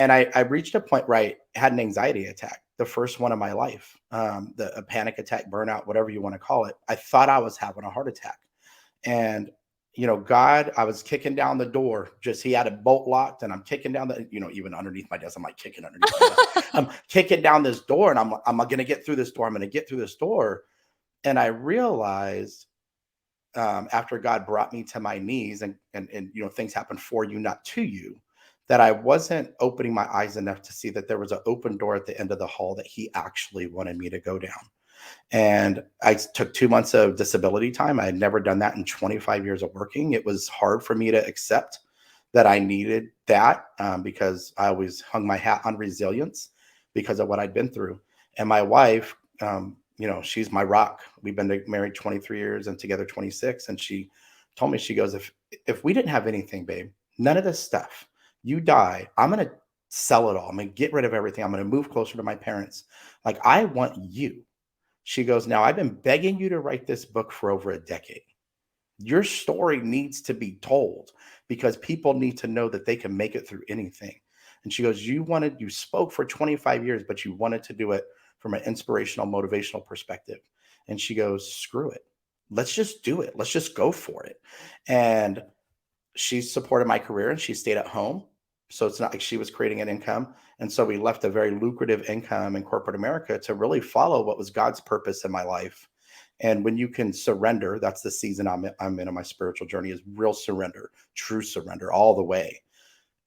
And I reached a point where I had an anxiety attack, the first one of my life, a panic attack, burnout, whatever you want to call it. I thought I was having a heart attack. And, God, I was kicking down the door, just he had a bolt locked and I'm kicking down even underneath my desk, I'm like kicking underneath my desk. I'm kicking down this door and I'm going to get through this door. I'm going to get through this door. And I realized after God brought me to my knees and things happen for you, not to you, that I wasn't opening my eyes enough to see that there was an open door at the end of the hall that he actually wanted me to go down. And I took 2 months of disability time. I had never done that in 25 years of working. It was hard for me to accept that I needed that because I always hung my hat on resilience because of what I'd been through. And my wife, she's my rock. We've been married 23 years and together 26. And she told me, she goes, if we didn't have anything, babe, none of this stuff, you die, I'm going to sell it all. I'm going to get rid of everything. I'm going to move closer to my parents. Like, I want you. She goes, now I've been begging you to write this book for over a decade. Your story needs to be told because people need to know that they can make it through anything. And she goes, you spoke for 25 years, but you wanted to do it from an inspirational, motivational perspective. And she goes, screw it. Let's just do it. Let's just go for it. And she supported my career and she stayed at home. So it's not like she was creating an income. And so we left a very lucrative income in corporate America to really follow what was God's purpose in my life. And when you can surrender, that's the season I'm in my spiritual journey, is real surrender, true surrender all the way.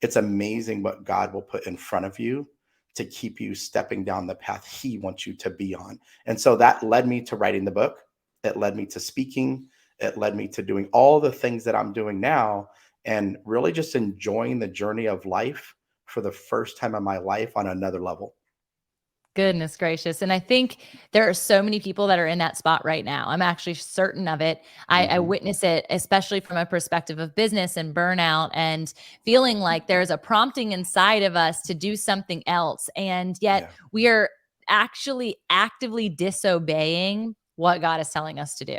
It's amazing what God will put in front of you to keep you stepping down the path he wants you to be on. And so that led me to writing the book. It led me to speaking. It led me to doing all the things that I'm doing now and really just enjoying the journey of life for the first time in my life on another level. Goodness gracious. And I think there are so many people that are in that spot right now. I'm actually certain of it. I witness it, especially from a perspective of business and burnout and feeling like there's a prompting inside of us to do something else. And yet we are actually actively disobeying what God is telling us to do.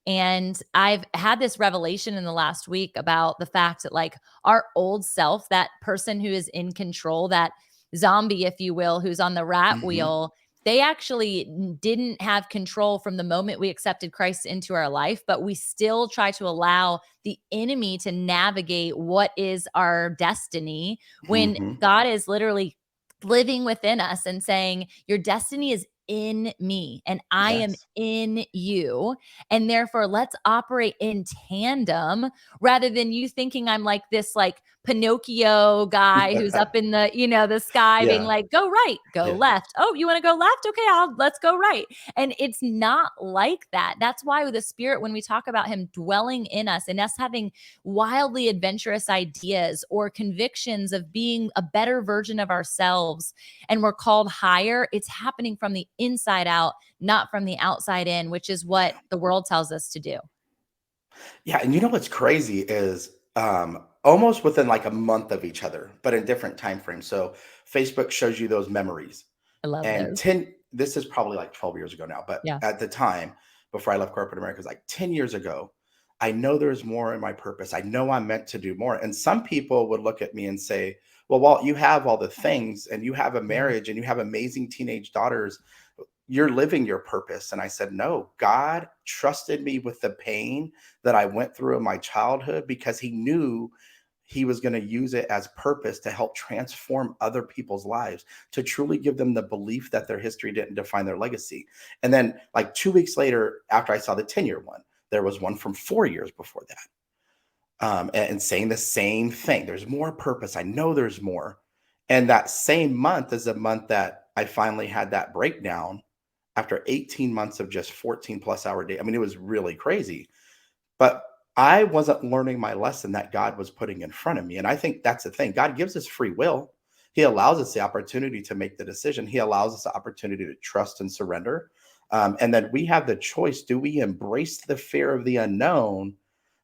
And I've had this revelation in the last week about the fact that like our old self, that person who is in control, that zombie, if you will, who's on the rat wheel, they actually didn't have control from the moment we accepted Christ into our life, but we still try to allow the enemy to navigate what is our destiny when God is literally living within us and saying, your destiny is in me and I am in you. And therefore, let's operate in tandem rather than you thinking I'm like this like Pinocchio guy who's up in the, the sky being like, go right, go left. Oh, you want to go left? Okay, let's go right. And it's not like that. That's why with the Spirit, when we talk about him dwelling in us and us having wildly adventurous ideas or convictions of being a better version of ourselves, and we're called higher, it's happening from the inside out, not from the outside in, which is what the world tells us to do. Yeah. And you know what's crazy is almost within like a month of each other, but in different time frames. So Facebook shows you those memories. I love And those. this is probably like 12 years ago now, but Yeah. at the time before I left corporate America, it was like 10 years ago. I know there's more in my purpose. I know I'm meant to do more. And some people would look at me and say, well, Walt, you have all the things and you have a marriage and you have amazing teenage daughters. You're living your purpose. And I said, no, God trusted me with the pain that I went through in my childhood because he knew he was going to use it as purpose to help transform other people's lives, to truly give them the belief that their history didn't define their legacy. And then like 2 weeks later, after I saw the 10-year one, there was one from 4 years before that. And saying the same thing. There's more purpose. I know there's more. And that same month is a month that I finally had that breakdown after 18 months of just 14 plus hour day. I mean, it was really crazy, but I wasn't learning my lesson that God was putting in front of me. And I think that's the thing. God gives us free will. He allows us the opportunity to make the decision. He allows us the opportunity to trust and surrender. And then we have the choice. Do we embrace the fear of the unknown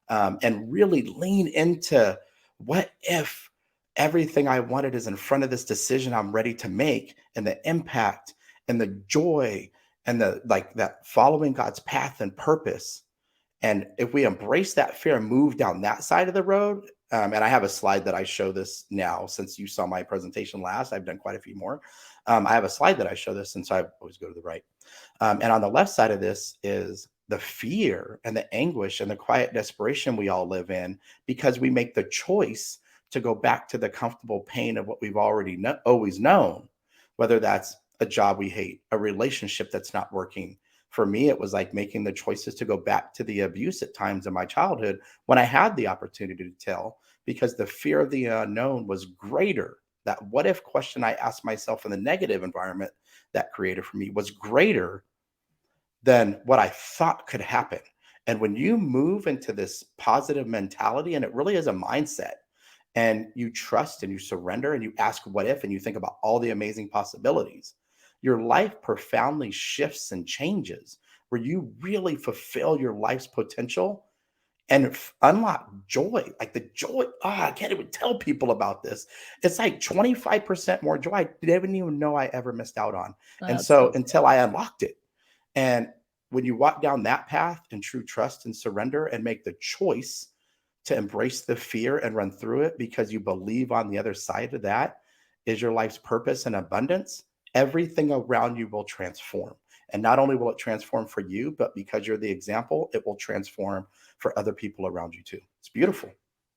and really lean into what if everything I wanted is in front of this decision I'm ready to make, and the impact and the joy and the like, that following God's path and purpose. And if we embrace that fear and move down that side of the road, and I have a slide that I show this now. Since you saw my presentation last, I've done quite a few more. I have a slide that I show this, and so I always go to the right. And on the left side of this is the fear and the anguish and the quiet desperation we all live in because we make the choice to go back to the comfortable pain of what we've already always known, whether that's a job we hate, a relationship that's not working. For me, it was like making the choices to go back to the abuse at times in my childhood when I had the opportunity to tell, because the fear of the unknown was greater. That what if question I asked myself in the negative environment that created for me was greater than what I thought could happen. And when you move into this positive mentality, and it really is a mindset, and you trust and you surrender and you ask what if and you think about all the amazing possibilities, your life profoundly shifts and changes where you really fulfill your life's potential and unlock joy. Like the joy, I can't even tell people about this. It's like 25% more joy I didn't even know I ever missed out on. And That's so so until I unlocked it. And when you walk down that path in true trust and surrender and make the choice to embrace the fear and run through it because you believe on the other side of that is your life's purpose and abundance, everything around you will transform. And not only will it transform for you, but because you're the example, it will transform for other people around you too. It's beautiful.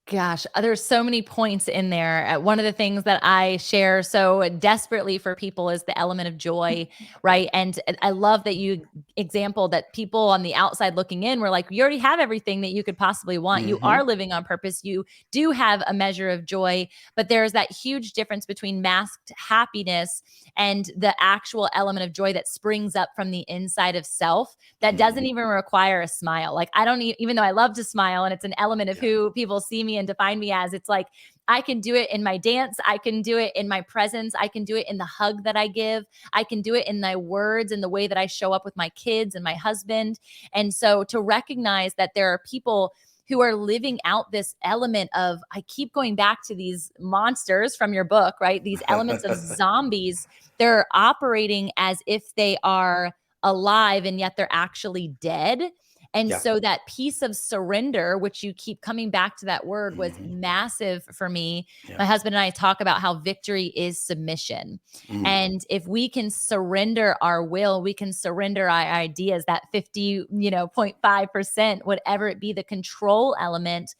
Gosh, there's so many points in there. One of the things that I share so desperately for people is the element of joy, right? And I love that you example that people on the outside looking in were like, you already have everything that you could possibly want. You Hmm. are living on purpose. You do have a measure of joy, but there's that huge difference between masked happiness and the actual element of joy that springs up from the inside of self that doesn't Hmm. even require a smile. Like I don't even though I love to smile and it's an element of Yeah. who people see me and define me as, it's like I can do it in my dance, I can do it in my presence, I can do it in the hug that I give, I can do it in my words and the way that I show up with my kids and my husband. And so to recognize that there are people who are living out this element of, I keep going back to these monsters from your book, right? These elements of zombies, they're operating as if they are alive and yet they're actually dead. And Yeah. so that piece of surrender, which you keep coming back to that word, was Hmm. massive for me. Yeah. My husband and I talk about how victory is submission. Mm. And if we can surrender our will, we can surrender our ideas, that 50, 0.5%, whatever it be, the control element.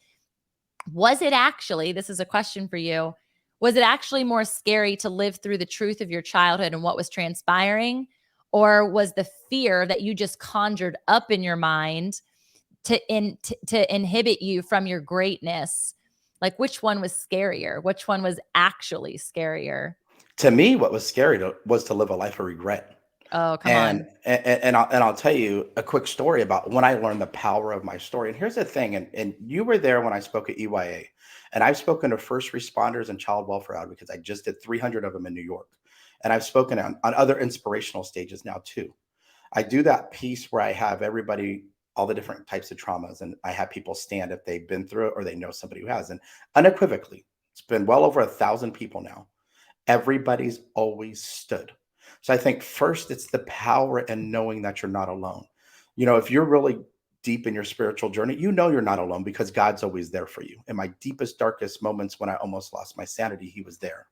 Was it actually, this is a question for you, was it actually more scary to live through the truth of your childhood and what was transpiring? Or was the fear that you just conjured up in your mind to inhibit you from your greatness? Like which one was scarier? Which one was actually scarier? To me, what was scary was to live a life of regret. Oh, come And on. I'll tell you a quick story about when I learned the power of my story. And here's the thing, and you were there when I spoke at EYA, and I've spoken to first responders and child welfare advocates. I just did 300 of them in New York, and I've spoken on other inspirational stages now too. I do that piece where I have everybody, all the different types of traumas, and I have people stand if they've been through it or they know somebody who has. And unequivocally, it's been well over 1,000 people now. Everybody's always stood. So I think first it's the power in knowing that you're not alone. If you're really deep in your spiritual journey, you're not alone because God's always there for you. In my deepest, darkest moments when I almost lost my sanity, He was there.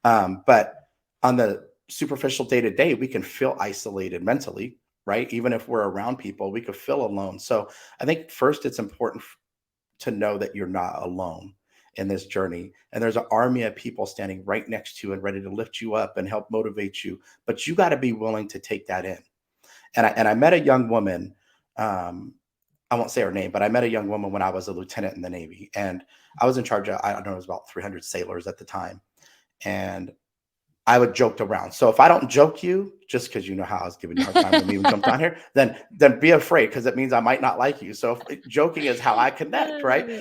But on the superficial day to day, we can feel isolated mentally, right? Even if we're around people, we could feel alone. So I think first it's important to know that you're not alone in this journey. And there's an army of people standing right next to you and ready to lift you up and help motivate you. But you got to be willing to take that in. And I met a young woman. I won't say her name, but I met a young woman when I was a lieutenant in the Navy. And I was in charge of, I don't know, it was about 300 sailors at the time. And I would joke around. So if I don't joke you, just because you know how I was giving you a hard time when we even jumped on here, then be afraid because it means I might not like you. So joking is how I connect, right?